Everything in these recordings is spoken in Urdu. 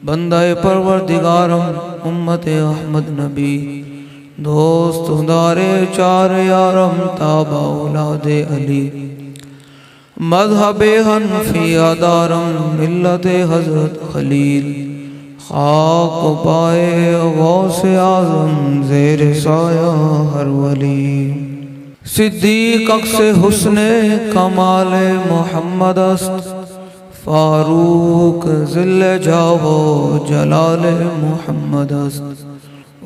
بندہ پروردگارم امت احمد نبی دوست دارے چار یارم تابع اولاد علی مذہب حنفی دارم ملت حضرت خلیل خاک پائے غوث اعظم زیر سایہ ہر ولی صدیق اکس حسن کمال محمد است فاروق ذل جاہ جلال محمد است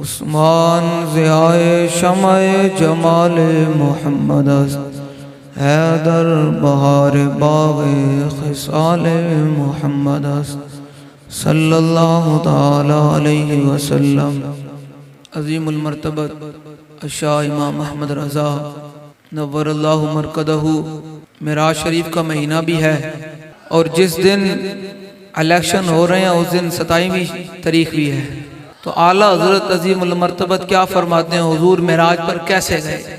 عثمان ضیاء شمع جمال محمد است حیدر بہار باغ خصال محمد است صلی اللہ تعالی علیہ وسلم۔ عظیم المرتبت الشاہ امام احمد رضا نور اللہ مرکدہ معراج شریف کا مہینہ بھی ہے، اور جس دن الیکشن ہو رہے ہیں اس دن 27ویں تاریخ بھی ہے۔ تو اعلیٰ حضرت عظیم المرتبت کیا فرماتے ہیں حضور معراج پر کیسے گئے؟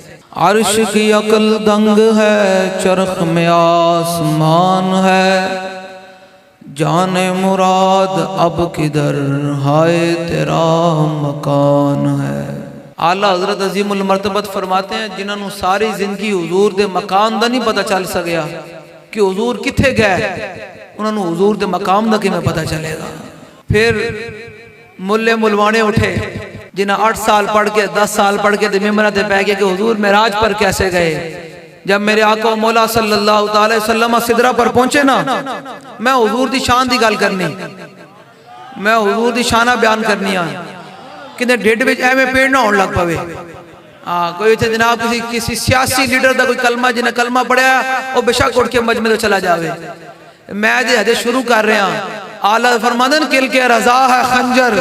عرش کی عقل دنگ ہے، چرخ میں آسمان ہے، جان مراد اب کدھر ہائے تیرا مکان ہے۔ اعلیٰ حضرت عظیم المرتبت فرماتے ہیں جنہوں نے ساری زندگی حضور دے مقام دا نہیں پتہ چل سکیا کہ حضور کتھے گئے، انہوں نے حضور دے مقام دا کیوں پتہ چلے گا۔ پھر ملے ملوانے اٹھے جنہیں 8 سال پڑھ کے 10 سال پڑھ کے ممبر تے پہ گئے کہ حضور معراج پر کیسے گئے۔ جب میرے آقا و مولا صلی اللہ تعالی وسلم سدرہ پر پہنچے نا، میں حضور دی شان دی گل کرنی، میں حضور دی شانہ بیان کرنی آن کہ ڈھڈ وچ ایویں پیڑ نہ ہون لگ پوے۔ کوئی تھے جناب کسی سیاسی لیڈر دا کوئی کلمہ جنہیں کلمہ پڑھیا وہ بے شک اٹھ کے مجمع تو چلا جاوے۔ میں دے حدیث شروع کر رہے ہیں، اعلیٰ فرماندن کل کے رضا ہے خنجر۔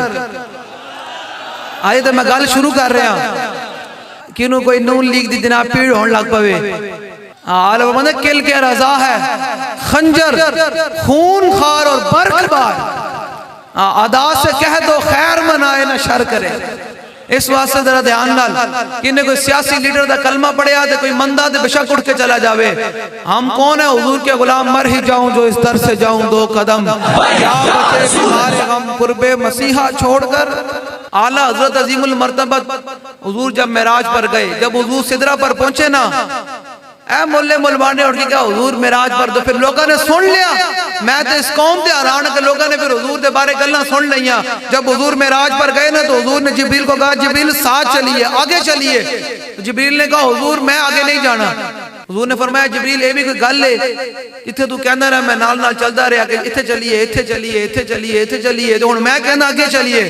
آئے تو میں گل شروع کر رہے ہیں کینوں کوئی نون لیگ دی جناب پیڑ ہون لگ پوے۔ اعلیٰ فرماندن کل کے رضا ہے خنجر، خون خار اور برق بار، ادا سے کہہ دو خیر منائے نہ شر کرے۔ اس واسطے ذرا دھیان نال کینیں کوئی سیاسی لیڈر دا کلمہ پڑھیا تے کوئی مندہ تے بے شک اٹھ کے چلا جاوے۔ ہم کون ہیں؟ حضور کے غلام، مر ہی جاؤں جو اس در سے جاؤں 2 قدم، کیا بچے تمہارے غم قرب مسیحہ چھوڑ کر۔ اعلیٰ حضرت عظیم المرتبت حضور جب معراج پر گئے، جب حضور سدرہ پر پہنچے نا، اے ملے ملوانے اٹھ کے کہا حضور معراج پر، تو پھر لوگوں نے سن لیا۔ میں تو اس قوم دے حیران کہ لوگوں نے پھر حضور دے بارے گلاں سن لیا۔ جب حضور معراج پر گئے نا تو حضور نے جبریل کو کہا جبریل ساتھ چلیے، آگے چلیے۔ جبریل نے کہا حضور میں آگے نہیں جانا۔ حضور نے فرمایا جبریل اے بھی کوئی گل ہے جتھے تو کہندا رہا میں نال نال چلدا رہیا کہ ایتھے چلیے ایتھے چلیے ایتھے چلیے ایتھے چلیے، تو ہن میں کہنا آگے چلیے۔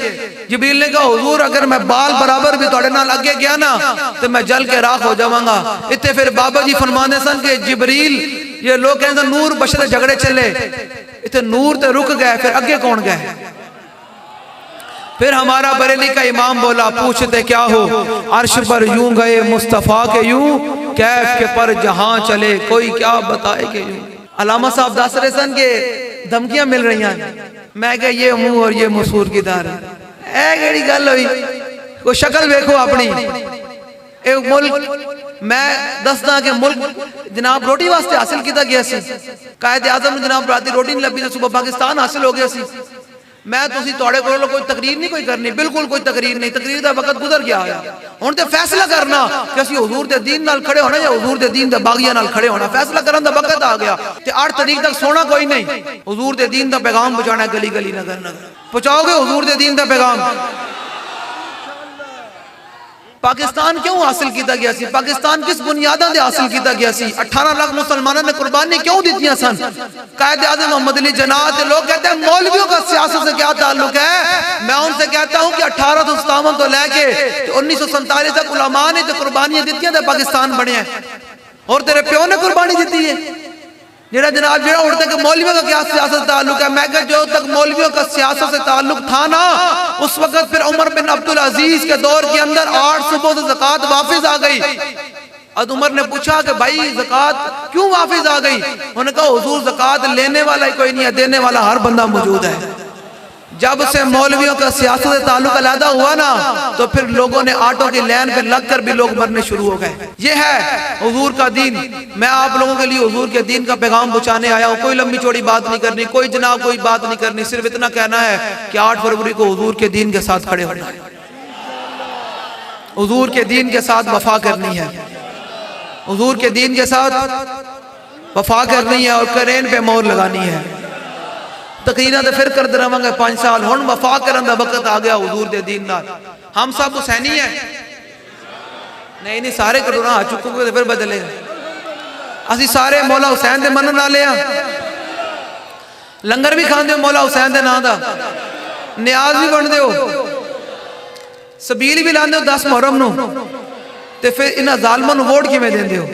جبریل نے کہا حضور اگر میں بال برابر بھی تہاڈے نال اگے گیا نا تو میں جل کے راکھ ہو جاواں گا۔ ایتھے پھر بابا جی فرماندے سن کہ جبریل یہ لوگ کہندے نور بشر جھگڑے چلے، ایتھے نور تے رک گئے، پھر اگے کون گئے؟ پھر ہمارا بریلی کا امام بولا پوچھتے کیا ہو، عرش پر یوں گئے مصطفیٰ کے یوں، کیف کے پر جہاں چلے کوئی کیا بتائے کہ یوں۔ علامہ صاحب دس رہے سن کہ دھمکیاں مل رہی ہیں، میں کہ یہ منہ اور یہ مسور کی دار ہے۔ اے گیڑی گل ہوئی، کوئی شکل دیکھو اپنی۔ ایک ملک میں دستا کہ ملک جناب روٹی واسطے حاصل کیتا گیا سی، قائد اعظم جناب راتی روٹی نہیں لبی تو صبح پاکستان حاصل ہو گیا سی۔ میں تو اسی توڑے کو کوئی تقریر نہیں کوئی کرنی، بالکل کوئی تقریر نہیں، تقریر دا وقت گزر گیا ہے۔ ہن تے فیصلہ کرنا کہ اسی حضور دے دین نال کھڑے ہونا یا حضور دے دین دے باغیاں نال کھڑے ہونا، فیصلہ کرن دا وقت آ گیا۔ تے 8 تاریخ تک سونا کوئی نہیں، حضور دے دین دا پیغام پہنچانا ہے، گلی گلی نگر نگر پہنچاؤ گے حضور دے دین دا پیغام۔ پاکستان کیوں حاصل کیتا گیا سی؟ پاکستان کس بنیادوں دے حاصل کیتا گیا سی؟ 18 لاکھ مسلمانوں نے قربانی کیوں دیتیاں سن؟ قائد اعظم محمد علی جناح تے لوگ کہتے ہیں مولویوں کا سیاست سے کیا تعلق ہے؟ میں ان سے کہتا ہوں کہ 1857 تو لے کے 1947 تک علماء نے تے قربانیاں دیتیاں تے پاکستان بنے ہیں، اور تیرے پیو نے قربانی دیتی ہے۔ جناب اڑتے کہ مولویوں کا کیا سیاست سے تعلق ہے؟ میں کہ جو تک مولویوں کا سیاست سے تعلق تھا نا، اس وقت پھر عمر بن عبدالعزیز کے دور کے اندر 8 صوبوں سے زکوٰۃ واپس آ گئی۔ اد عمر نے پوچھا کہ بھائی زکوٰۃ کیوں واپس آ گئی؟ انہوں نے کہا حضور زکوٰۃ لینے والا ہی کوئی نہیں ہے، دینے والا ہر بندہ موجود ہے۔ جب سے مولویوں کا سیاست سے تعلق علیحدہ ہوا نا تو پھر لوگوں نے آٹو کی لین پہ لگ کر بھی لوگ مرنے شروع ہو گئے. یہ ہے حضور کا دین. میں آپ لوگوں کے لیے حضور کے دین کا پیغام پہنچانے آیا ہوں. کوئی لمبی چوڑی بات نہیں کرنی, کوئی جناب کوئی بات نہیں کرنی, صرف اتنا کہنا ہے کہ 8 فروری کو حضور کے دین کے ساتھ کھڑے ہونا ہے, حضور کے دین کے ساتھ وفا کرنی ہے, حضور کے دین کے ساتھ وفا کرنی ہے اور کرین پہ مور لگانی ہے. تقریرہ تو پھر کر رہا گے 5 سال, ہن وفا کرن دا وقت آ گیا حضور دے دین نال. ہم سب حسینی ہیں نہیں سارے کٹونا آ چکو گے پھر بدلے. اسی سارے مولا حسین دے منن والے ہاں, لنگر بھی کھاندے ہو مولا حسین دے نام دا, نیاز بھی بن دے ہو, سبیل بھی لاندے ہو 10 محرم نو, تے پھر انہاں ظالماں نو ووٹ کیویں دیندے ہو؟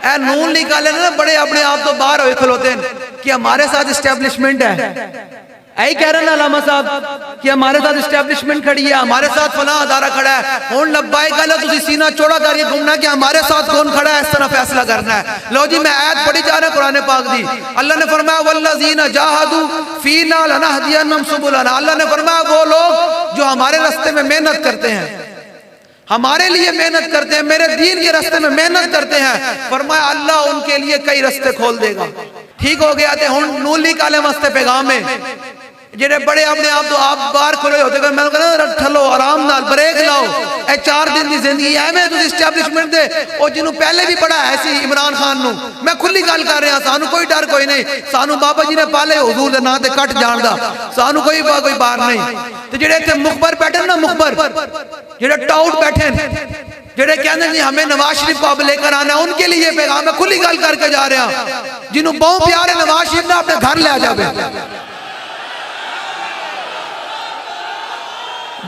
اے نون لیگ والے نا بڑے اپنے آپ تو باہر ہوئے کھلوتے ہیں کہ ہمارے ساتھ اسٹیبلشمنٹ ہے. ایہی کہہ رہے ہیں علامہ صاحب کہ ہمارے ساتھ اسٹیبلشمنٹ کھڑی ہے, ہمارے ساتھ فلاں ادارہ کھڑا ہے. ہن لبائی کہہ تسی سینہ چوڑا کر کے گھومنا کہ ہمارے ساتھ کون کھڑا ہے, اس طرح فیصلہ کرنا ہے. لو جی میں آیت پڑھی جا رہا ہے قرآن پاک دی. اللہ نے فرمایا والذین جاہدوا فینا لنہدینہم سبلنا. اللہ نے فرمایا وہ لوگ جو ہمارے راستے میں محنت کرتے ہیں, ہمارے لیے محنت کرتے ہیں, میرے دین کے راستے میں محنت کرتے ہیں, فرمایا اللہ ان کے لیے کئی راستے کھول دے گا. ٹھیک ہو گیا تھے ہن نون لیگ والے واسطے پیغام ہے جڑے بڑے اپنے آپ تو آپ باہر کھلے ہوتے گئے, میں کہنا ٹھلو آرام نال بریک لاؤ. اے 4 دن دی زندگی ہے میں تسی اسٹیبلشمنٹ دے او جنوں پہلے بھی پڑھا ہے سی عمران خان نو. میں کھلی گل کر رہا, سانو کوئی ڈر کوئی نہیں, سانو بابا جی نے پالے حضور دے نام تے کٹ جان دا, سانو کوئی بار نہیں. تے جڑے ایتھے مخبر بیٹھے نا, مخبر جڑے ٹاؤٹ بیٹھے جڑے کہندے نہیں ہمیں نواز شریف کو اب لے کر آنا ہے, ان کے لیے پیغام ہے. کھلی گل کر کے جا رہا ہوں, جنوں بہت پیارے نواز شریف نے اپنے گھر لے جاوے,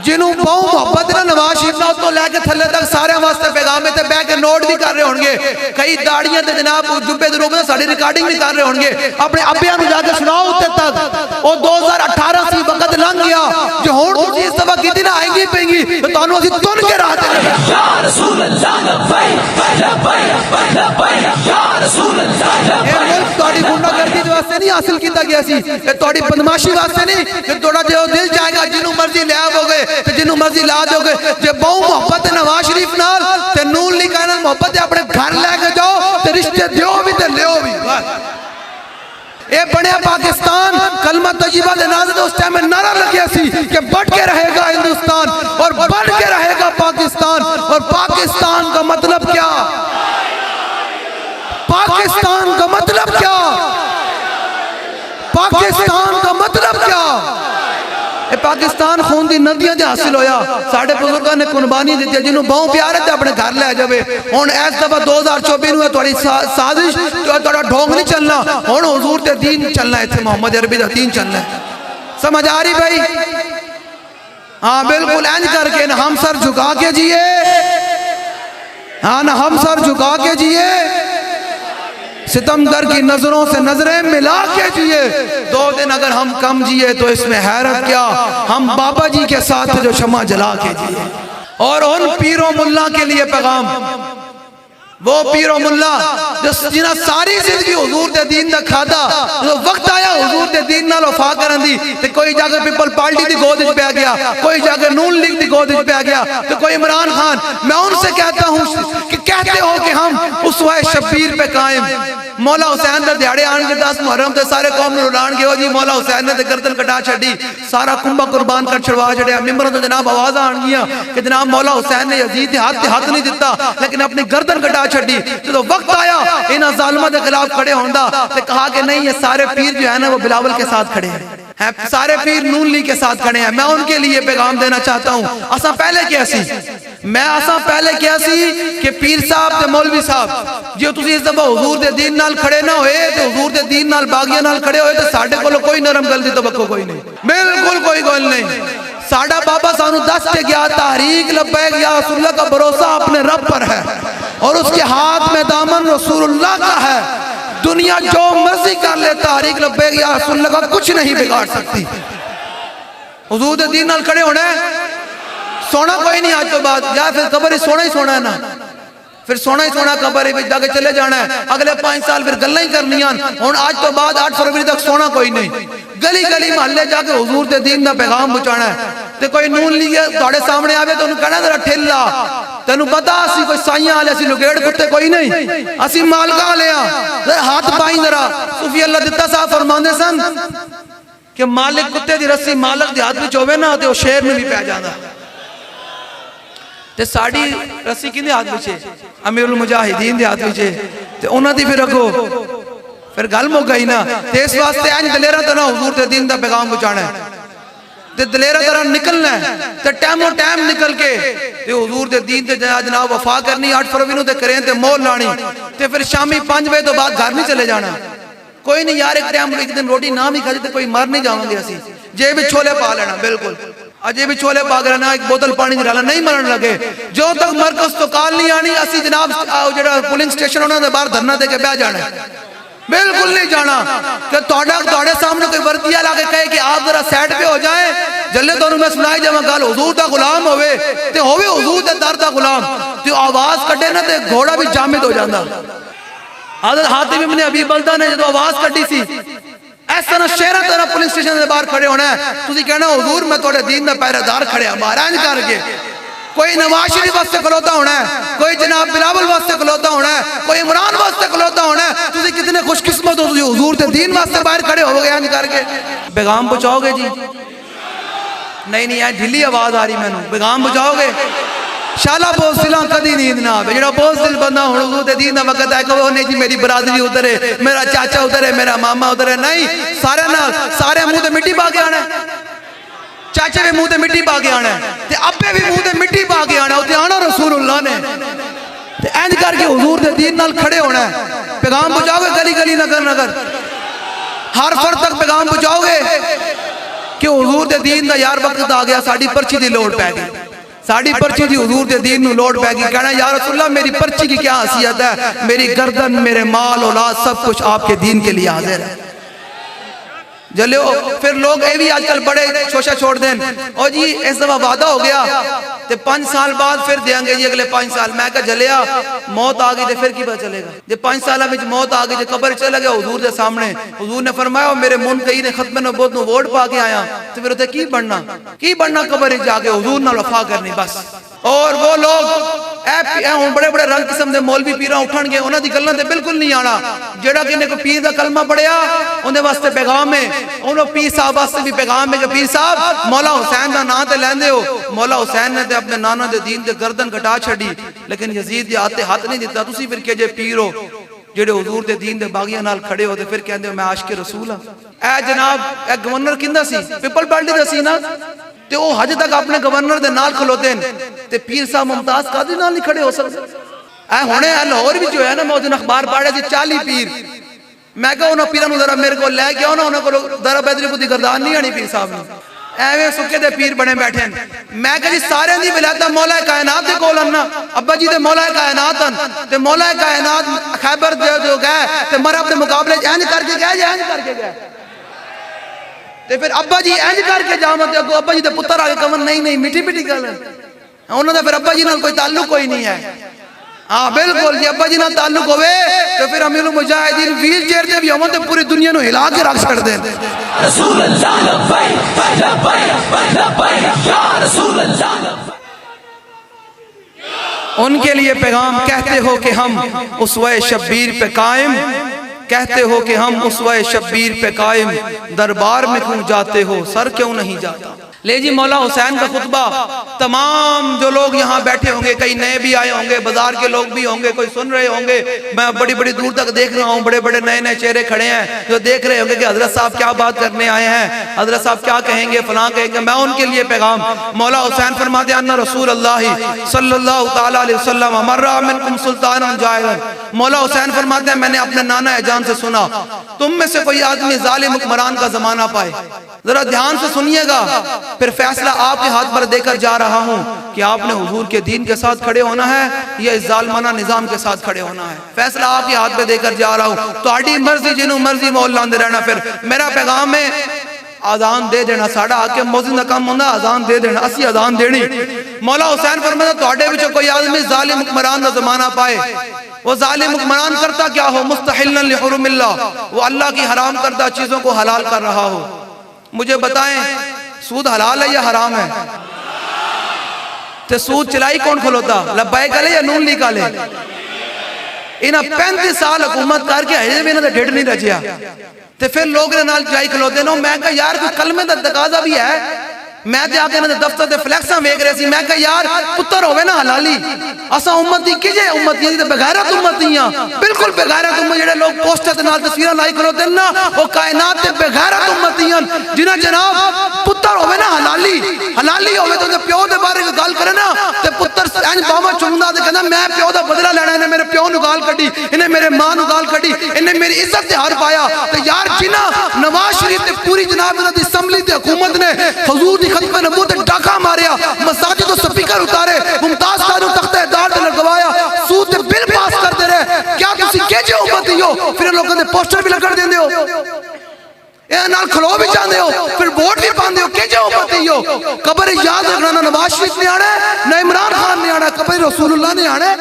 جنہوں بہت محبت نے نواز شریف نے تو لے کے تھلے تک سارے واسطے پیغام میں تے بے کے نوٹ بھی کر رہے ہونگے, کئی داڑیاں تے جناب جبے دروگ نے ساڑی ریکارڈنگ بھی کر رہے ہونگے. اپنے ابیاں نو جا کے سناؤ ہوتے تک وہ 2018 سی وقت لنگ گیا جو ہون تجھے اس دفعہ کتنی نہ آئیں گی پہیں گی تو تانوں اسی تن کے رہتے ہیں. یا رسول اللہ لبیک لبیک لبیک یا رسول اللہ لبیک. اے ملک تہاڈی گنڈا گردی جو واسطے نہیں حاصل کیتا گیا سی, اے تہاڈی بدماشی واسطے نہیں کہ تھوڑا جو دل جائے گا جنوں مرضی لے آو گے تے جنوں مرضی لا دو گے. جے بہو محبت نواز شریف نال تے نون لیگ نال محبت اپنے گھر لے کے جاؤ تے رشتے دیو بھی تے لیو بھی. اے بنیا پاکستان کلمہ طیبہ دے نازل دے اس ٹائم میں نعرہ لگیا سی کہ بڑھ کے رہے گا ہندوستان اور بڑھ کے رہے گا پاکستان. اور پاکستان کا مطلب کیا, پاکستان کا مطلب کیا, پاکستان کا مطلب کیا. اے پاکستان خون دی ندیاں دے حاصل ہویا, ساڑھے بزرگاں نے قربانی دیتی ہے, جنہوں بہوں پیارے تھے اپنے گھر لے جاوے. ہون ایس دفعہ 2024 میں توڑی سازش جو توڑا ڈھونگ نہیں چلنا, ہون حضور تے دین چلنا ہے, تھے محمد عربی دا دین چلنا ہے. سمجھ آ رہی بھائی؟ ہاں بالکل اینج کر کے, ہم سر جھکا کے جیے, ہاں نا ہم سر جھکا کے جیے, ستمگر کی نظروں سے نظریں ملا کے جیے. 2 دن اگر ہم کم جیے تو اس میں حیرت کیا, ہم بابا جی کے ساتھ جو شمع جلا کے جیے. اور ان پیر و ملا کے لیے پیغام, وہ پیر و ملا جنہاں ساری زندگی حضور دے دین دا کھادا, وقت آیا حضور دے دین نال وفا کرن دی تے کوئی جا کے پیپل پارٹی دی گود وچ پہ گیا, کوئی جا کے نون لیگ دی گود وچ پہ گیا, تو کوئی عمران خان. میں ان سے کہتا ہوں کہ کہتے ہو کہ ہم اسوہ شبیر پہ قائم, مولا حسین دے دیہڑے آن کے 10 محرم تے سارے قوم نے اڑان گئے ہو جی مولا حسین نے گردن کٹا چھڑی, سارا کنبہ قربان کر چھڑوا چھڑیا. ممبروں تو جناب آواز آن گیا کہ جناب مولا حسین نے یزید نے ہاتھ نہیں دیتا لیکن اپنی گردن کٹا چھڑی. تو وقت آیا انہاں ظالمہ دے خلاف کھڑے ہوندہ تے کہا کہ نہیں یہ سارے پیر جو ہے نا وہ بلاول کے ساتھ کھڑے ہیں, سارے پیر نون لیگ کے ساتھ کھڑے ہیں. میں ان کے لیے پیغام دینا چاہتا ہوں. اساں پہلے کیا سی, پہلے کیا سی کہ پیر صاحب تے مولوی صاحب جو تسی اس دفعہ حضور دے دین نال کھڑے نہ ہوئے تے حضور دے دین نال باغیاں نال کھڑے ہوئے تے ساڑھے کو کوئی نرم گل دی توقع کوئی نہیں, بالکل کوئی گل نہیں. ساڑھا بابا سانو دس کے گیا تحریک لبیک یا رسول اللہ کا بھروسہ اپنے رب پر ہے اور اس کے ہاتھ میں دامن رسول اللہ کا ہے. دنیا جو مرضی کر لے تحریک لبیک یا رسول اللہ کا کچھ نہیں بگاڑ سکتی. حضور دے دین نال کھڑے ہونا ہے, سونا کوئی نہیں آج تو بعد, یا پھر قبر ہی سونا ہے نا, پھر سونا ہی سونا قبر ہی جا کے چلے جانا ہے, اگلے 5 سال پھر گلیں ہی کرنی ہیں. آج تو بعد 8 فروری تک سونا کوئی نہیں. گلی گلی محلے جا کے حضور دے دین دا پیغام پہنچانا ہے. تے کوئی نون لیگ تھوڑے سامنے آوے تو انہوں کہنا ذرا ٹھلا تینوں پتا اسی کوئی سائیاں والے اسی لگیڑ کتے کوئی نہیں اسی مالکاں والے ہاں ہاتھ پائیں ذرا. صوفی اللہ دتا صاحب فرماندے سن کہ مالک کتے دی رسی مالک دی ہاتھ وچ ہوے نا تے او شیر نوں بھی پے جاندا. تے ساڈی رسی کیندے ہاتھ وچ ہے؟ امیر المجاہدین دے ہاتھ وچ ہے. تے انہاں دی پھر اگوں پھر گل مک گئی نا. تے اس واسطے انج دلیراں تے حضور دے دین دا پیغام پہنچانا ہے تے دلیراں طرح نکلنا ہے تے ٹائمو ٹائم نکل کے تے حضور دے دین تے جناب وفا کرنی. 8 فروری نوں تے کریں تے مول لانی تے پھر شامی 5 بجے تو بعد گھر نہیں چلے جانا. کوئی نہیں یار ایک ٹائم ایک دن روٹی نہ بھی کھاجے تے کوئی مر نہیں جاواں گے. اسی جے بھی چھولے پا لینا بالکل اجے بھی چھولے پا کے رہنا ایک بوتل پانی دی ڈالنا نہیں مرن لگے. جو تک مرکز تو کال نہیں آنی اسی جناب جڑا پولنگ سٹیشن انہاں دے باہر دھرنا دے کے بیٹھ جانا ہے. بالکل نہیں جانا کہ توڑے سامنے کوئی وردیا لا کے کہے کہ آپ ذرا سیٹ پہ ہو جائیں جلے تو انہوں میں سنائی جاواں گل حضور دا غلام ہوئے تے ہوئے حضور دے در دا غلام تے آواز کٹے نا تے گھوڑا بھی جامد ہو جاندہ. حضرت حاتم ابن ابی بلتہ نے جو آواز کٹی سی اس طرح شہرہ طرح پولیس سٹیشن دے باہر کھڑے ہونا ہے. تسی کہنا حضور میں توڑے دین دا پہرے دار کھڑے ہیں مہاراج کر کے. کوئی نواز شریف واسطے کھلوتا ہونا ہے, کوئی جناب بلاول واسطے کھلوتا ہونا ہے, کوئی عمران واسطے کھلوتا ہونا ہے. تسی کتنے خوش قسمت ہو, تسی حضور تے دین واسطے باہر کھڑے ہو گئے کر کے. پیغام پہنچاؤ گے جی؟ نہیں ہے ڈھلی آواز آ رہی میں نو. پیغام پہنچاؤ گے؟ شالا بوز دلاں کدی نیند نہ آوے. جڑا بوز دل بندہ ہن حضور دے دین دا وقت ہے کہ وہ نہیں جی میری برادری ادھر ہے, میرا چاچا ادھر ہے, میرا ماما ادھر ہے. نہیں, سارے منہ تے مٹی پا کے آنا ہے. چاچے بھی منہ تے مٹی پا کے آنا ہے تے ابے بھی منہ تے مٹی پا کے آنا ہے. تے آنا رسول اللہ نے تے اینج کر کے حضور دے دین نال کھڑے ہونا ہے. پیغام پہنچاؤ گے گلی گلی نگر نگر ہر فرد تک پیغام پہنچاؤ گے کہ حضور دے دین دا یار وقت آ گیا, ساڈی پرچی دی لوڑ پے گئی, ساڑی پرچی دی حضور دے دین نو لوڑ پہ گی. کہنا یا رسول اللہ میری پرچی کی کیا حیثیت ہے, میری گردن میرے مال اولاد سب کچھ آپ کے دین کے لیے حاضر ہے. جلو پھر لوگ اے بھی آج کل بڑے شوشہ چھوڑ دیں, او جی اس دفعہ وعدہ ہو گیا تے 5 سال بعد پھر دیں گے جی اگلے 5 سال. میں کہا جلیا موت آ گئی تے پھر کی پتہ چلے گا. جب 5 سالہ میں موت آ گئی تے قبر چلے گیا حضور دے سامنے, حضور نے فرمایا میرے منتقی نے ختم نبوت نو ووٹ پا کے آیا تو پھر تے کی بننا قبر جا کے حضور نال وفا کرنی بس. اور وہ لوگ اے بڑے بڑے رنگ قسم دے مولوی پیراں اٹھن گے, انہاں دی گلاں تے بالکل نہیں آنا. جیڑا کنے کو پیر دا کلمہ پڑھیا اوندے واسطے پیغام ہے, انہوں پیر صاحب واسطے بھی پیغام ہے کہ پیر صاحب مولا حسین دا نام تے لیندے ہو. مولا حسین نے تے اپنے نانا دے دین دے گردن کٹا چھڑی, لیکن یزید دے ہاتھ ہاتھ نہیں دیتا. تسی پھر کہ جے پیر ہو جڑے حضور دے دین دے باغیاں نال کھڑے ہو تے پھر کہندے ہو میں عاشق رسول ہاں. اے جناب اے گورنر کیندا سی, پیپل پارٹی دا سی نا, تے او حج تک اپنے گورنر دے نال کھلوتے ہیں تے پیر صاحب ممتاز قادری نال نہیں کھڑے ہو سکتے. اے ہونے لاہور بھی جو ہے نا, میں اس دن اخبار پڑھا سی 40 پیر. میں کہا انہوں پیروں ذرا میرے کو لے کے آنا, انہوں کو ذرا بیدری کو دی گردان نہیں آنی پیر صاحب نے. ایویں سکے دے پیر بنے بیٹھے ہیں. میں کہا جی سارے دی ولایت مولا کائنات دے کول اننا, ابا جی دے مولا کائنات ان تے مولا کائنات خیبر دے جو گئے تے مرا اپنے مقابلے اینج کر کے گئے, اینج کر کے گئے تے پھر ابا جی اینج کر کے جامت ہے. ابا جی دے پتر آگے کمن نہیں میٹھی میٹھی گل ہے. انہوں نے پھر ابا جی نال کوئی تعلق کوئی نہیں ہے. ہاں بالکل جی ابا جی نال تعلق ہوئے تو پھر امیر المجاہدین ویل چیئر تے بھی ہوں تے پوری دنیا نو ہلا کے رکھ چھڑ دیں. رسول اللہ لبیک لبیک لبیک یا رسول اللہ. ان کے لیے پیغام, کہتے ہو کہ ہم اسوہ شبیر پہ قائم, کہتے ہو کہ ہم اسوہ شبیر پہ قائم, دربار میں کیوں جاتے ہو سر کیوں نہیں جاتا. لے جی مولا حسین کا خطبہ تمام جو لوگ یہاں بیٹھے ہوں گے, کئی نئے بھی آئے ہوں گے, بازار کے لوگ بھی ہوں گے, کوئی سن رہے ہوں گے. میں بڑی بڑی دور تک دیکھ رہا ہوں, بڑے بڑے نئے نئے چہرے کھڑے ہیں جو دیکھ رہے ہوں گے کہ حضرت صاحب کیا بات کرنے آئے ہیں, حضرت صاحب کیا کہیں گے, فلاں کہیں گے. میں ان کے لیے پیغام, مولا حسین فرماتے ہیں ان رسول اللہ صلی اللہ تعالیٰ علیہ وسلم مرہ منکم سلطانا جائرا. مولا حسین فرماتے ہیں میں نے اپنے نانا جان سے سنا تم میں سے کوئی آدمی ظالم حکمران کا زمانہ پائے. ذرا دھیان سے سنیے گا, پھر فیصلہ آپ کے ہاتھ پر دے کر جا رہا ہوں کہ آپ نے حضور کے دین کے ساتھ کھڑے ہونا ہے یا اس ظالمانہ نظام کے ساتھ کھڑے ہونا ہے. فیصلہ آپ کے ہاتھ پہ دے کر جا رہا ہوں, تو آڑی مرضی جنہوں مرضی مول لاندے رہنا. پھر میرا پیغام ہے آزان دے دینا, ساڑھا آکے موزن کا کام ہونا آزان دے دینا, اسی آزان دینی. مولا حسین فرماتا تو آڑے بچے کوئی آدمی ظالم حکمران کا زمانہ پائے. وہ ظالم حکمران کرتا کیا ہو, مستحلن لحرم اللہ, وہ اللہ کی حرام کردہ چیزوں کو حلال کر رہا ہو. مجھے بتائیں سود حلال ہے یا حرام ہے؟ تے سود چلائی کون کھلوتا؟ لبائک علیہ یا نون لیگ علیہ؟ انہاں 35 سال حکومت کر کے ہجے بھی انہاں دے ڈھڈ نہیں رچیا تے پھر لوگ نے نال جائی کھلوتے نو. میں کہا یار کوئی کلمے دا تقاضا بھی ہے. میں تے آکے انہاں دے دفتر دے فلیکساں ویکھ رہے سی. میں کہا یار پتر ہوئے نا حلالی اساں امتی کجے امتی تے بغیرت امتیاں بالکل بغیرت امت جڑے لوگ پوسٹر تے نال تصویراں لائی کھلوتے نا وہ کائنات تے بغیرت امتیاں جنہاں جناب پتر ہوئے نا حلالی ہوئے تو انہیں پیو دے بارے گال کرے نا تے پتر اینج باما چنگا دے کہنا میں پیو دا بدلہ لینا. انہیں میرے پیو نو گال کٹی, انہیں میرے ماں نو گال کٹی, انہیں میری عزت تے ہار پایا. تے یار جنہ نواز شریف تے پوری جناب انہاں دی اسمبلی تے حکومت نے حضور دی ختم نبوت ڈاکہ ماریا, مساجد و سپیکر اتارے, ممتاز خانوں تخت اعداد تے لگوایا, سود تے بل پاس کر دے رہے. کیا تسی کیجے امتی ہو؟ پھر لوگوں نے پوسٹر بھی لگڑ دیندے ہو, نال کھلو بھی جاندے ہو, پھر ووٹ بھی پاندے ہو. کیجے امتی ہو؟ قبر یاد رکھنا نہ نواز شریف نے آنا ہے نہ عمران خان نے آنا ہے, قبر رسول اللہ نے آنا ہے.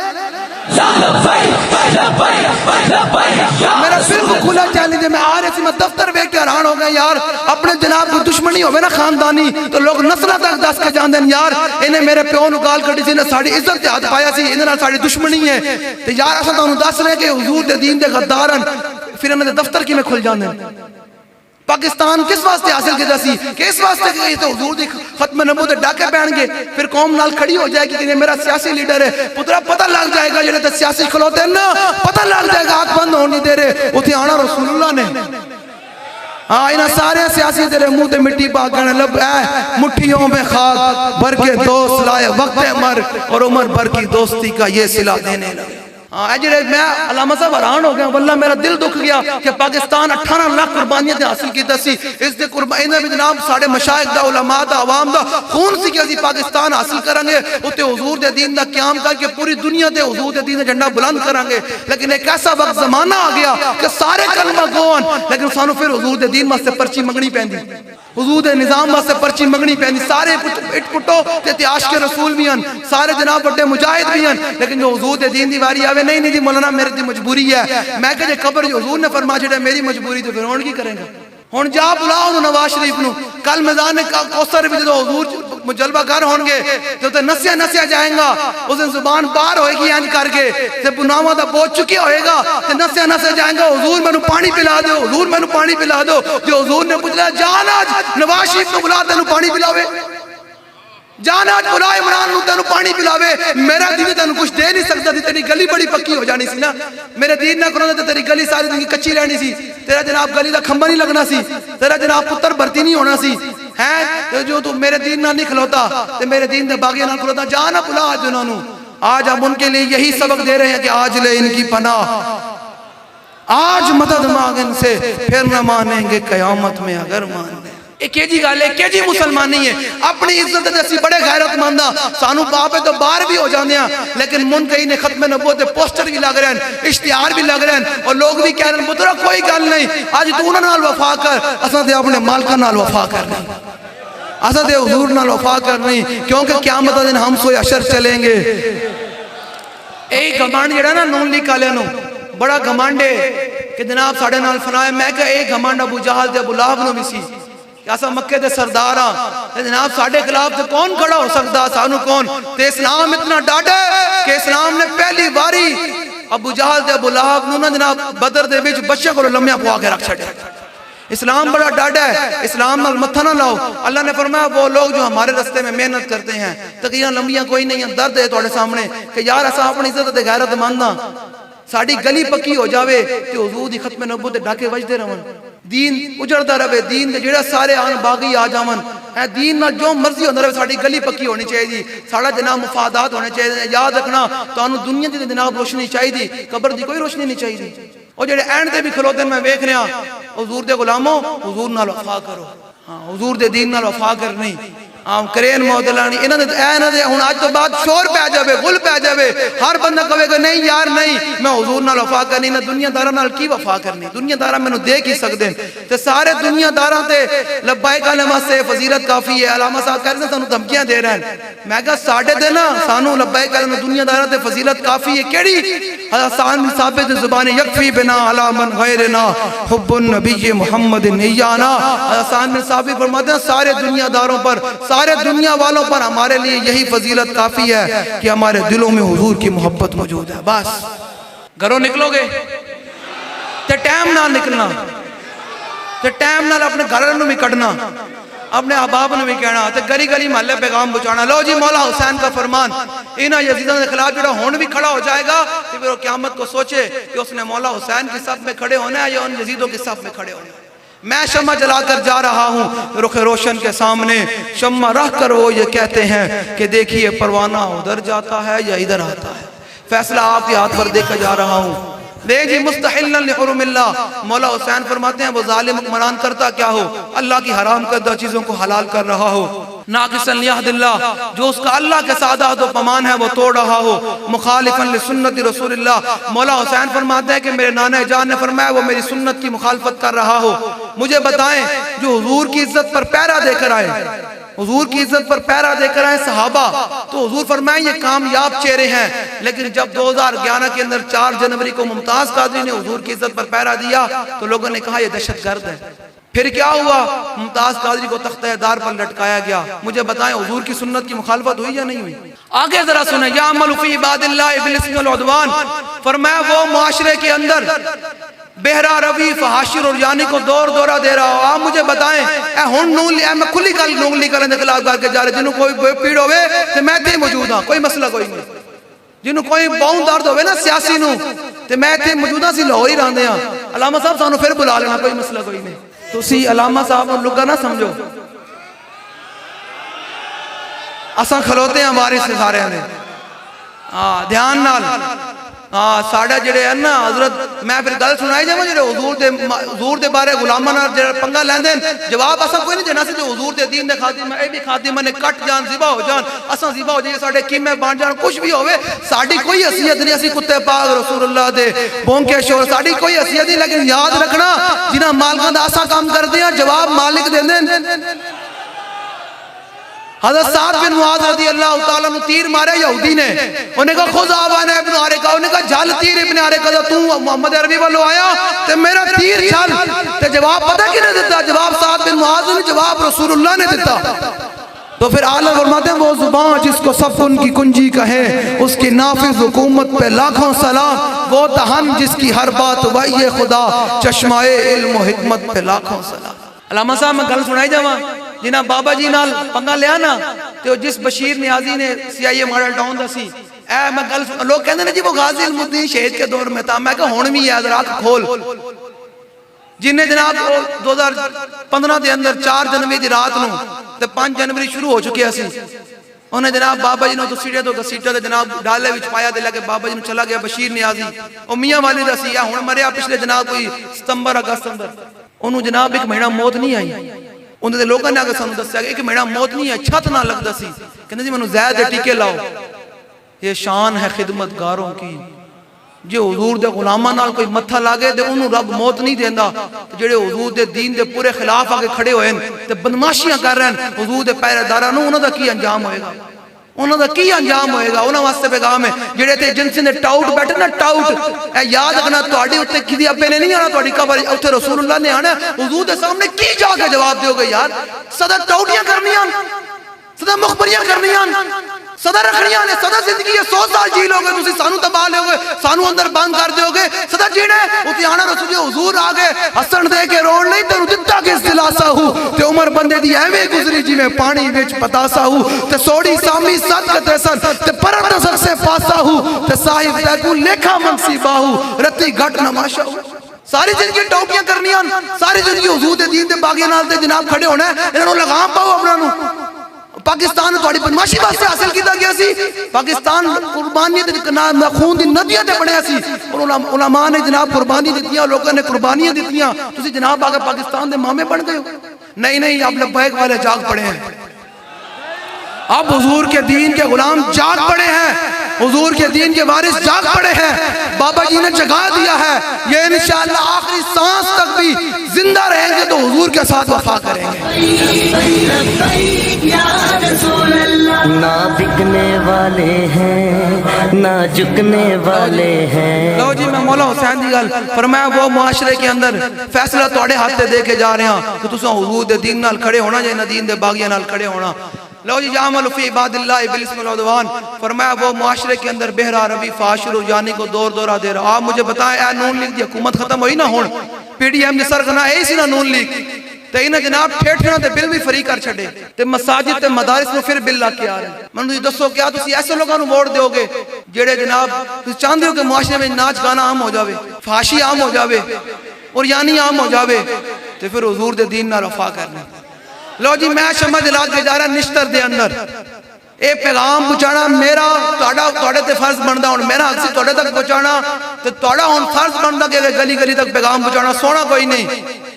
میرا بالکل کھلا چیلنج ہے. میں آ رہے تھی میں دفتر ویکھ کے حیران ہو گیا یار اپنے جناب کو دشمنی ہوئے نا خاندانی تو لوگ نسلہ تک دس کے جاندے ہیں یار انہیں میرے پیو نو گال کٹی سی انہیں ساڑی عزت تے ہاتھ پایا سی انہیں ساڑی دشمنی ہے. تو یار ایسا تو انہوں دس رہے کہ حضور دے دین دے غدارن پھر انہیں دفتر کی میں کھل جاندے ہیں. پاکستان کس واسطے حاصل کی جاسی کہ اس واسطے کہ یہ تو حضور دی ختم نبوت ڈاکے پہن گے پھر قوم نال کھڑی ہو جائے گی کہ یہ میرا سیاسی لیڈر ہے. پترہ پتہ لگ جائے گا جنہیں تے سیاسی کھلوتے ہیں نا پتہ لگ جائے گا آنکھ بند ہونی دے رہے اتھے آنا رسول اللہ نے. ہاں انہاں سارے سیاسی تیرے منہ تے مٹی پاک کرنے لب اے مٹھیوں میں خاک بھر کے دوست لائے وقت عمر اور عمر بھر کی دوستی کا یہ صلہ دینے لگے. میں علامہ صاحب حیران ہو گیا واللہ میرا دل دکھ گیا کہ پاکستان 18 لاکھ قربانیاں حاصل کی سی. اس دے قربانیاں بھی جناب ساڑھے مشائق دا علماء دا عوام دا خون سی کہ اسی پاکستان حاصل کریں گے اتے حضور دے دین دا قیام کر کے پوری دنیا دے حضور دے دین دا جھنڈا بلند کریں گے. لیکن ایک ایسا وقت زمانہ آ گیا کہ سارے کلمہ گون لیکن سانو پھر حضور دے دین واسطے پرچی منگنی پیندی, حضور دے نظام واسطے پرچی منگنی پیندی. سارے اٹ پٹو تے عاشق رسول بھی ہیں, سارے جناب بڑے مجاہد بھی ہیں, لیکن جو حضور دے دین دی واری آوے نہیں جی مولانا میرے دی مجبوری ہے. میں کہے قبر جو حضور نے فرما چھڑے میری مجبوری تو پھر ہون کی کریں گا. ہون جا بلاؤ نواز شریف نو کل میدان کوثر بھی جو حضور مجلبہ کر ہون گے جو تے نسیا جائیں گا اس دن زبان بار ہوئے گی انج کر کے تے بناواں دا بہت چکیا ہوئے گا تے نسیا جائیں گا حضور میں نو پانی پلا دو, حضور میں نو پانی پلا دو. جو حضور نے پوچھا جان آج نواز شریف نو بلا تینو پانی پلاوے, جان آج بلا عمران نو تینو پانی پلاوے. میرا دین تینو کچھ دے نہیں سکتا تھی, تیری گلی بڑی پکی ہو جانی سی نا. میرے دین نہ کرو تے تیری گلی ساری دن کی کچی رہنی سی, تیرا جناب گلی دا کھمبا نہیں لگنا سی, تیرا جناب پتر بھرتی نہیں ہونا سی. ہیں جو تو میرے دین نہ نہیں کھلوتا تے میرے دین دے باغی نہ کھلوتا. جانا بلا آج انہوں نے. آج ہم ان کے لئے یہی سبق دے رہے ہیں کہ آج لے ان کی پناہ, آج مدد مانگن سے پھر نہ مانیں گے قیامت میں اگر مان لیں. ایک جی گالے ایک جی مسلمان نہیں ہے اپنی عزت جیسی بڑے غیرت ماندہ سانو باپے تو بار بھی ہو جانے ہیں لیکن منکئی نے ختم نبوت پوسٹر بھی لگ رہے ہیں, اشتہار بھی لگ رہے ہیں اور لوگ بھی کہہ رہے ہیں پترہ کوئی گل نہیں آج تو انہوں نال وفا کر اساں تے اپنے مالکہ نال وفا کر نہیں, اساں تے حضور نال وفا کر نہیں کیونکہ قیامت دن ہم سوئے اشر چلیں گے. ایک گھمانڈ جڑا نا نون لیگ والے نو بڑا گھمانڈ ہے کہ جناب ساڑھے نال فنائے. میں کہ ایک گھمانڈ ابو جہل تے ابو لہب نو بھی سی ایسا مکہ دے سردار ہاں جناب ساڑھے خلاف تے کون کھڑا ہو سکتا سانو کون. تے اسلام اتنا ڈاٹا ہے کہ اسلام نے پہلی باری ابو جہل تے ابو لہب نو نا جناب بدر دے وچ بچے کو لمحہ پوا کے رکھ چھڑے. اسلام بڑا ڈاٹا ہے, اسلام نال متھا نہ لاؤ. اللہ نے فرمایا وہ لوگ جو ہمارے رستے میں محنت کرتے ہیں تقریرا لمبیاں کوئی نہیں ہیں, درد ہے تھوڑے سامنے کہ یار ایسا اپنی عزت تے غیرت ماندا ساڑی گلی پکی ہو جاوے تے حضور دی ختم نبوت تے ڈاکے وجدے رہن, دین اجڑدا رہے, دین دے جڑا سارے آن باغی آ جاون, دین نال جو مرضی ہوندا رہے ساڑی گلی پکی ہونی چاہیے, ساڑا جناب مفادات ہونے چاہیے. یاد رکھنا تانوں دنیا دی جناب روشنی چاہیے, قبر دی کوئی روشنی نہیں چاہیے. اور جڑے اینڈ دے بھی کھلوتے میں ویکھ رہا حضور دے غلاموں حضور نال وفا کرو, ہاں حضور دے دین نال وفا کر نہیں. کرین موتلانی انہوں نے ہن اج تو بعد شور پہ جاوے غل پہ جاوے ہر بندہ کہے گا نہیں یار نہیں میں حضور نال وفا کرنی نہ دنیا داراں نال کی وفا کرنی دنیا داراں مینوں دے کی سکدے تے سارے دنیا داراں تے لبیک علامہ سے فضیلت کافی ہے علامہ صاحب کہہ رہے ہیں سانوں دھمکیاں دے رہے ہیں میں کہا ساڈے تے نا سانوں لبیک علامہ دنیا داراں تے فضیلت کافی ہے کیڑی حسان بن ثابت زبان یکفی بنا علی من غیرنا حب النبی محمد نیانا حسان بن ثابت فرماتے ہیں سارے دنیا داروں پر سارے دنیا والوں پر ہمارے لیے یہی فضیلت کافی ہے کہ ہمارے دلوں میں حضور کی محبت موجود ہے بس گھروں نکلو گے تے ٹائم نہ نکلنا تے ٹائم نہ اپنے گھر میں بھی کٹنا اپنے احباب نے بھی کہنا تے گلی گلی محلے پیغام پہنچانا لو جی مولا حسین کا فرمان انہاں یزیدوں کے خلاف جڑا ہون بھی کھڑا ہو جائے گا تو پھر وہ قیامت کو سوچے کہ اس نے مولا حسین کی صف میں کھڑے ہونا ہے یا ان یزیدوں کی صف میں کھڑے ہونا ہے میں شمع جلا کر جا رہا ہوں رخ روشن کے سامنے شمع رکھ کر وہ یہ کہتے ہیں کہ دیکھیے پروانہ ادھر جاتا ہے یا ادھر آتا ہے فیصلہ آپ کے ہاتھ پر دے کر جا رہا ہوں دے جی مستحلا لحرم اللہ مولا حسین فرماتے ہیں وہ ظالم حکمران کرتا کیا ہو اللہ کی حرام کردہ چیزوں کو حلال کر رہا ہو ناقصا لیہد اللہ جو اس کا اللہ کے ساتھ عہد و پیمان ہے وہ توڑ رہا ہو مخالفا لسنت رسول اللہ مولا حسین فرماتے ہیں کہ میرے نانا جان نے فرمایا وہ میری سنت کی مخالفت کر رہا ہو مجھے بتائیں جو حضور کی عزت پر پیرا دے کر آئے حضور کی عزت پر پیرا دے کر آئے صحابہ تو حضور فرمائیں یہ کامیاب چہرے ہیں لیکن جب 2011 کے اندر 4 جنوری کو ممتاز قادری نے حضور کی عزت پر پیرا دیا تو لوگوں نے کہا یہ دہشت گرد ہے پھر کیا ہوا ممتاز قادری کو تختہ دار پر لٹکایا گیا مجھے بتائیں حضور کی سنت کی مخالفت ہوئی یا نہیں ہوئی آگے ذرا سنیں یا عمل فی عباد اللہ بالاسم والعدوان فرمایا وہ معاشرے کے اندر بہرا روی فحاشر اور یعنی کو دورہ دے رہا ہو آپ مجھے بتائیں اے ہن نون لیا میں کھلی کل نون لی کرنے خلاف کر کے جا رہے جنہوں کوئی پیڑ ہوئے تو میں تھے موجود ہاں کوئی مسئلہ کوئی نہیں جنہوں کوئی باؤں درد ہوئے نا سیاسی نو تو میں تھے موجودہ سی لاہور ہی رہنے ہاں علامہ صاحب سانو پھر بلا لینا کوئی مسئلہ کوئی نہیں تو اسی علامہ صاحب اور لگا نہ سمجھو اساں کھلوتے ہیں ہمارے سے سارے ہیں دھیان نال ساڑھا جڑے ہیں نا حضرت میں پھر گل سنائی جائے جڑے حضور دے بارے غلامہ نال جڑے پنگا لیندے جواب اساں کوئی نہیں دینا سی جو حضور دے دین دے خادم اے بھی خادم نے کٹ جان ذبح ہو جان اساں ذبح ہو جائے ساڑھے قیمے بان جان کچھ بھی ہوئے ساڑھی کوئی حیثیت نہیں اسی کتے پاک رسول اللہ دے بونکے شور ساڑھی کوئی حیثیت نہیں لیکن یاد رکھنا جنہاں مالکاں دا اساں کام کر دیا جواب مالک دے دیں حضرت سعد بن معاذ رضی اللہ تعالیٰ نے تیر مارے یہودی نے انہیں کہا خود آوان ابن عارقہ انہیں کہا جھل تیر ابن عارقہ تو محمد عربی والو آیا تو میرا تیر جھل تو جواب پتہ کی نے دیتا جواب سعد بن معاذ نے جواب رسول اللہ نے دیتا تو پھر آلہ فرماتے ہیں وہ زبان جس کو سب ان کی کنجی کہے اس کی نافذ حکومت پہ لاکھوں سلام وہ دہن جس کی ہر بات وحی خدا چشمہ علم و حکمت پہ لاکھوں سلام علامہ صاحب میں گل سنائی جاواں جنہاں بابا جی نال پنگا لیا نا تو جس بشیر نیازی نے CIA ماڈل ٹاؤن دا سی اے میں گل لوگ کہندے نے جی وہ غازی المدین شہید کے دور میں تھا میں کہا ہون بھی ہے ذرا کھول جنہیں جناب 2015 دے اندر 4 جنوری دی رات نو تے 5 جنوری شروع ہو چکے اسی انہیں جناب بابا جی نے تو سیٹے تو گسیٹا تے جناب ڈالے وچ پایا تے لگے بابا جی نے چلا گیا بشیر نیازی او میاں والی دا سی ہن مریا پچھلے جناب کوئی ستمبر اگست اندر انہوں جناب ایک مہینہ موت نہیں آئی انہوں نے لوگوں نے آگے سانو دسیا کہ ایک مہینہ موت نہیں ہے چھت نہ لگ دسی کہنے جی منو زیادہ ٹیکے لاؤ یہ شان ہے خدمت گاروں کی جو حضور دے غلامہ نال کوئی متھا لاگے دے انہوں رب موت نہیں دیندہ جڑے حضور دے دین دے پورے خلاف آگے کھڑے ہوئے تے بدماشیاں کر رہے ہیں حضور دے پیرے دارانوں انہوں دا کی انجام ہوئے گا انہوں دا کی انجام ہوئے گا انہوں واسطے پیغام ہے جڑے تھے جن سے نے ٹاؤٹ بیٹھے نا ٹاؤٹ اے یاد رکھنا تواڈی اوتے کدی ابے نے نہیں آنا تواڈی قبر اوتے رسول اللہ نے آنا حضور دے سامنے کی جا کے جواب دیو گے یار صدا ٹاؤٹیاں کرنیاں صدا مخبریاں کرنیاں صدا رکھنیاں نے صدا زندگی 100 سال جی لو گے تسی سانو تباہ لو گے سانو اندر بند کر دیو گے صدا جینے اوتے آنا رسول حضور آگے ہسن دے کے روڑ نہیں تینو دتا کے دلاسا ہو تے عمر بندے دی ایویں گزری جی میں پانی وچ پتاسا ہو تے سوڑی سامی سات کتے سن تے پرت نظر سے پاسا ہو تے صاحب تیکو لیکھا منسی باہو رتی گھٹ نماشا ہو ساری زندگی ٹوکیاں کرنیاں ساری زندگی حضور دے دین دے باغیاں نال تے جناب کھڑے ہونا ہے انہوں لگام پاؤ اپنا نو پاکستان تھوڑی بدماشی واسطے حاصل کیتا گیا سی پاکستان قربانی تے خون دی ندیاں تے بنیا سی اور علماء نے جناب قربانی دتیاں لوگوں نے قربانیاں دتیاں تسی جناب آگے پاکستان دے مامے بن گئے ہو نہیں آپ لبیک والے جاگ پڑے ہیں اب حضور کے دین کے غلام جاگ پڑے ہیں، حضور کے دین کے وارث جاگ پڑے ہیں، بابا جی نے جگا دیا ہے، یہ انشاءاللہ آخری سانس تک بھی زندہ رہیں گے تو حضور کے ساتھ وفا کریں گے۔ نہ بکنے والے ہیں نہ جھکنے والے ہیں۔ لو جی میں مولا حسین دی گل فرمایا، وہ معاشرے کے اندر فیصلہ توڑے ہاتھ دے کے جا رہے ہیں کہ تساں حضور دے دین نال کھڑے ہونا یا دین دے باغیاں نال کھڑے ہونا۔ لو جی یعمل فی عباد اللہ بالاسم والعدوان، فرمایا وہ معاشرے کے اندر بہرا ربی فاشر جانی کو دور دورہ دے رہا۔ آپ مجھے بتائیں اے نون لیگ دی حکومت ختم ہوئی نہ ہون، پی ڈی ایم دی سرغنا اے سی نہ نون لیگ تے انہیں جناب ٹھیٹھنا تے بل بھی فری کر چھڑے تے مساجد تے مدارس میں پھر بل لا کے آ رہے ہیں۔ میں نے دسو کیا تسی ایسے لوگوں ووٹ دیو گے جڑے جناب تسی چاہندے ہو کہ معاشرے میں ناچ گانا عام ہو جاوے، فحاشی عام ہو جاوے اور یعنی عام ہو جاوے تے پھر حضور دے دین نال وفا کرنا۔ لو جی میں شمع جلال کے جا رہا نشتر دے اندر اے پیغام پہنچانا میرا توڑے تے فرض بندا، ہن میرا حق سی توڑے تک پہنچانا تے توڑا ہن فرض بندا کہ گلی گلی تک پیغام پہنچانا۔ سونا کوئی نہیں،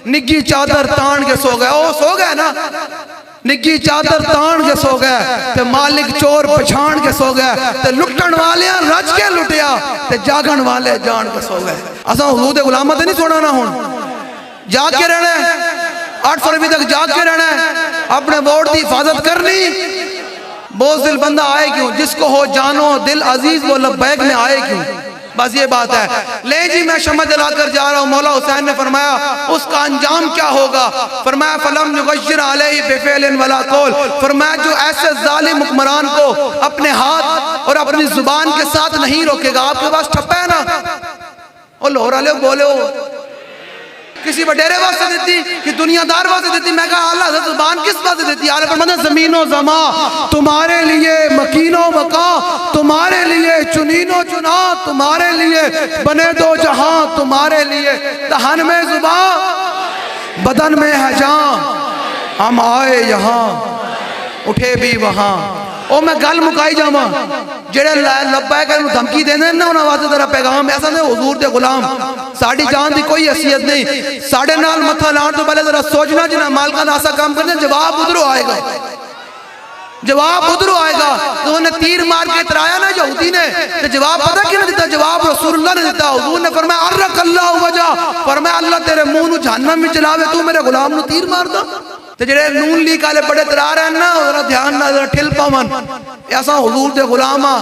نگی چادر تان کے سو گئے، او سو گئے نا، نگی چادر تان کے سو گئے تے مالک چور پچھان کے سو گئے تے لٹن والیاں رج کے لٹیا تے جاگن والے جان کے سو گئے۔ اساں حضور دے غلاماں تے نہیں سونا نا، ہن جاگ کے رہنا ہے، 8 فروری تک جاگ کے رہنا ہے، اپنے ووٹ دی حفاظت کرنی۔ بوز دل بندہ آئے کیوں، جس کو ہو جانو دل عزیز وہ لبیک میں آئے کیوں، بس یہ بات ہے۔ لے جی میں شمع جلا کر جا رہا ہوں، مولا حسین نے فرمایا اس کا انجام کیا ہوگا، فرمایا فَلَمْ يُغَيِّرْ عَلَيْهِ بِفِعْلٍ وَلَا قَوْلٍ، فرمایا جو ایسے ظالم حکمران کو اپنے ہاتھ اور اپنی زبان کے ساتھ نہیں روکے گا۔ آپ کے پاس ٹھپا ہے نا، اور لاہور والے بولے ہو کسی وڈیرے واسطے دیتی کہ دنیا دار واسطے دیتی، میں کہا اللہ حضرت زبان کس واسطے دیتی؟ آلہ فرمانا زمین و زمان تمہارے لیے، مکین و مکا تمہارے لیے، چنین و چنا تمہارے لیے، بنے دو جہاں تمہارے لیے، دہن میں زبان بدن میں ہے جان، ہم آئے یہاں اٹھے بھی وہاں۔ او میں گل مکائی جاواں جڑے لبیک انہوں دھمکی دینے نا انہاں واسطے تیرا پیغام ایسا نہیں، حضور دے غلام ساڑی جان دی کوئی حیثیت نہیں، ساڑے نال متھا لان تو پہلے ذرا سوچنا جنہاں مالکان آسا کام کرنے جواب ادھرو آئے گا، جواب ادھرو آئے گا۔ تو انہیں تیر مار کے اترایا نا یہودی نے، تو جواب پتہ کیوں نے دیتا؟ جواب رسول اللہ نے دیتا۔ حضور نے فرمایا ارک اللہ وجہ، فرمایا اللہ تیرے منہ نو جہنم میں چلاوے، تو میرے غلام نو تیر مار دا۔ تو جڑے نون لیگ والے بڑے ترا رہے ہیں نا، ذرا دھیان نہ ذرا ٹھل پاون، ایسا حضور دے غلاماں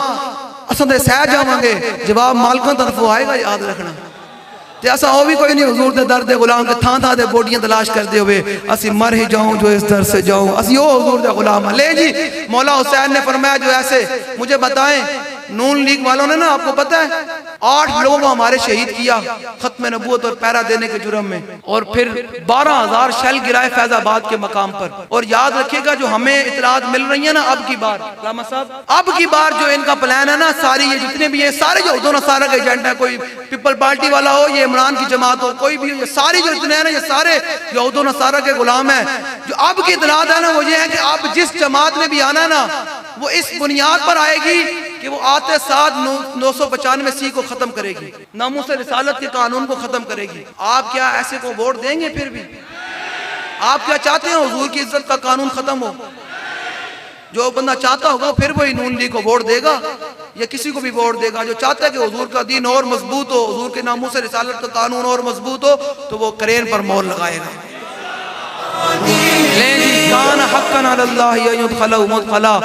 اساں تے سہ جاواں گے، جواب مالکاں طرفوں آئے گا، یاد رکھنا۔ تے ایسا ہو بھی کوئی نہیں حضور دے در دے غلام کے تھان تھان دے بوٹیاں تلاش کر دے ہوئے اسی مر ہی جاؤں جو اس در سے جاؤں، اسی ہو حضور دے غلام۔ لے جی مولا حسین نے فرمایا جو ایسے مجھے بتائیں، نون لیگ والوں نے نا آپ کو پتہ ہے 8 لوگوں کو ہمارے شہید کیا ختم نبوت اور پیرا دینے کے جرم میں، اور پھر 12,000 شیل گرائے فیض آباد کے مقام پر۔ اور یاد رکھیے گا جو ہمیں اطلاعات مل رہی ہیں نا اب کی بار علامہ صاحب، اب کی بار جو ان کا پلان ہے نا، ساری یہ جتنے بھی ہیں سارے جو دونوں سارا کے ایجنٹ ہیں، کوئی پیپل پارٹی والا ہو، یہ عمران کی جماعت ہو، کوئی بھی ہو، یہ ساری جو اتنے ہیں نا، یہ سارے یہود و نصارہ کے غلام ہیں۔ جو اب کی اطلاعات ہے نا وہ یہ ہے کہ اب جس جماعت نے بھی آنا ہے نا وہ اس بنیاد پر آئے گی کہ وہ آتے ساتھ 995 کو ختم کرے گی، ناموس رسالت کے قانون کو ختم کرے گی۔ آپ کیا ایسے کو ووٹ دیں گے؟ پھر بھی آپ کیا چاہتے ہیں حضور کی عزت کا قانون ختم ہو؟ جو بندہ چاہتا ہوگا پھر وہی نون لیگ کو ووٹ دے گا یا کسی کو بھی ووٹ دے گا۔ جو چاہتا ہے کہ حضور کا دین اور مضبوط ہو، حضور کے ناموس رسالت کا قانون اور مضبوط ہو، تو وہ کرین پر مہر لگائے گا۔ کان حقا علی اللہ ان يدخل مدخلا،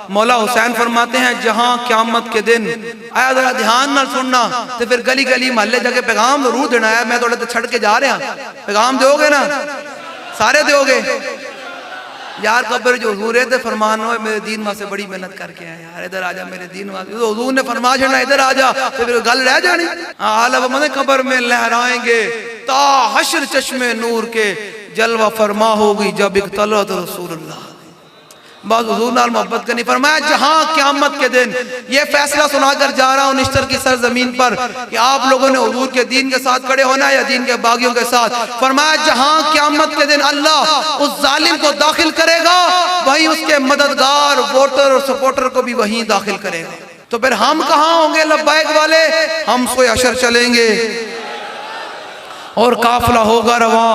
مولا حسین فرماتے ہیں جہاں قیامت کے دن، آیا ذرا دھیان نہ سننا، تو پھر گلی گلی محلے جا کے پیغام ضرور دینا ہے۔ میں تھوڑے تے چھڑ کے جا رہے ہیں، پیغام دیو گے نا، سارے دیو گے یار۔ قبر جو حضور ہے تے فرمان ہوئے میرے دین ماں سے بڑی محنت کر کے آئے یار، ادھر آجا میرے دین ماں سے، حضور نے فرما چھڑنا ادھر آجا، تو پھر گل رہ جانی۔ آلہ ومن قبر میں لہرائیں گے تا حشر چشم نور کے، جلوہ فرما ہوگی جب اقتلت رسول اللہ۔ بعض حضور نال محبت کرنی، فرمایا جہاں قیامت کے دن، یہ فیصلہ سنا کر جا رہا ہوں نشتر کی سرزمین پر کہ آپ لوگوں نے حضور کے دین کے ساتھ کھڑے ہونا ہے یا دین کے باغیوں کے ساتھ۔ فرمایا جہاں قیامت کے دن اللہ اس ظالم کو داخل کرے گا، وہیں اس کے مددگار ووٹر اور سپورٹر کو بھی وہیں داخل کرے گا۔ تو پھر ہم کہاں ہوں گے لبیک والے؟ ہم سوئے حشر چلیں گے اور قافلہ ہوگا رواں،